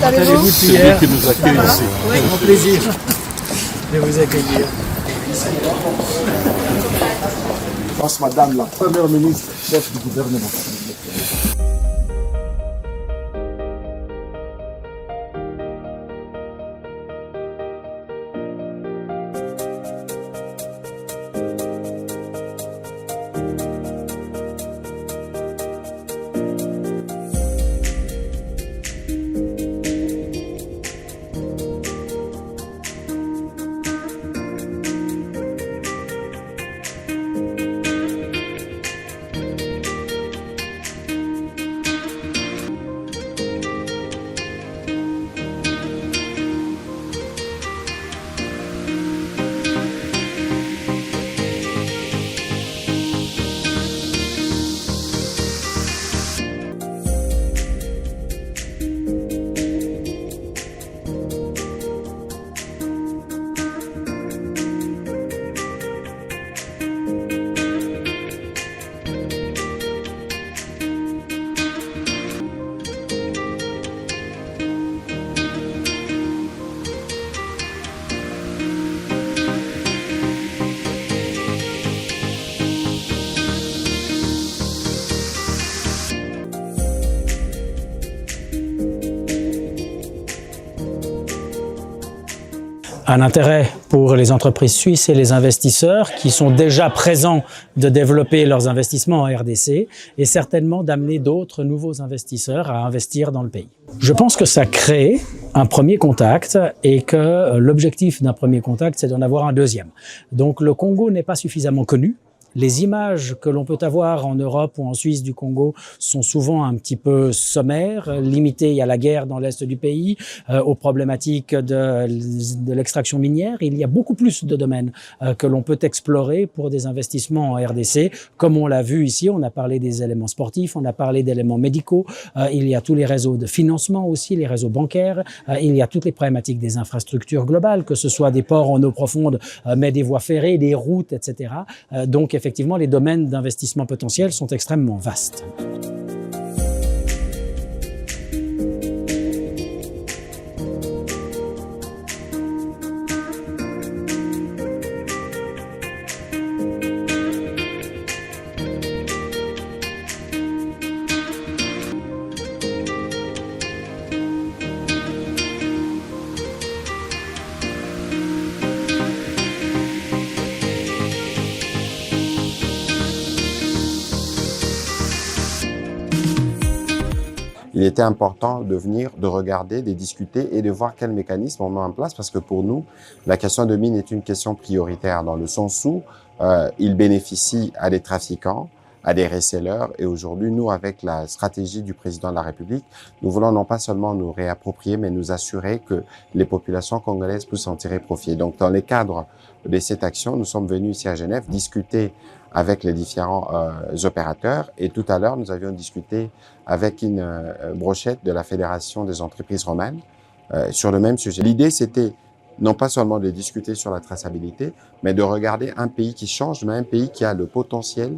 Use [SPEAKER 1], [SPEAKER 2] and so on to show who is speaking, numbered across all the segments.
[SPEAKER 1] allez-vous?
[SPEAKER 2] C'est lui qui nous accueille ici.
[SPEAKER 1] Oui, grand plaisir de vous accueillir.
[SPEAKER 3] Madame la Première ministre, chef du gouvernement.
[SPEAKER 1] Un intérêt pour les entreprises suisses et les investisseurs qui sont déjà présents de développer leurs investissements en RDC et certainement d'amener d'autres nouveaux investisseurs à investir dans le pays. Je pense que ça crée un premier contact et que l'objectif d'un premier contact, c'est d'en avoir un deuxième. Donc le Congo n'est pas suffisamment connu. Les images que l'on peut avoir en Europe ou en Suisse du Congo sont souvent un petit peu sommaires, limitées à la guerre dans l'est du pays, aux problématiques de l'extraction minière. Il y a beaucoup plus de domaines que l'on peut explorer pour des investissements en RDC. Comme on l'a vu ici, on a parlé des éléments sportifs, on a parlé d'éléments médicaux, il y a tous les réseaux de financement aussi, les réseaux bancaires, il y a toutes les problématiques des infrastructures globales, que ce soit des ports en eau profonde, mais des voies ferrées, des routes, etc. Donc effectivement, les domaines d'investissement potentiels sont extrêmement vastes.
[SPEAKER 4] Il était important de venir, de regarder, de discuter et de voir quel mécanisme on met en place parce que pour nous, la question de mine est une question prioritaire dans le sens où il bénéficie à des trafiquants, à des resellers et aujourd'hui, nous, avec la stratégie du président de la République, nous voulons non pas seulement nous réapproprier, mais nous assurer que les populations congolaises puissent en tirer profit. Donc, dans le cadre de cette action, nous sommes venus ici à Genève discuter avec les différents opérateurs et tout à l'heure, nous avions discuté avec une brochette de la Fédération des entreprises romaines sur le même sujet. L'idée, c'était non pas seulement de discuter sur la traçabilité, mais de regarder un pays qui change, mais un pays qui a le potentiel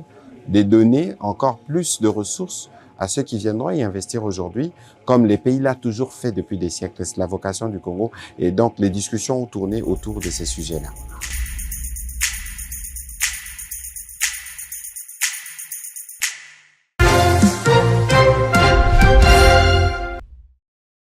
[SPEAKER 4] de donner encore plus de ressources à ceux qui viendront y investir aujourd'hui, comme les pays l'ont toujours fait depuis des siècles. C'est la vocation du Congo et donc les discussions ont tourné autour de ces sujets-là.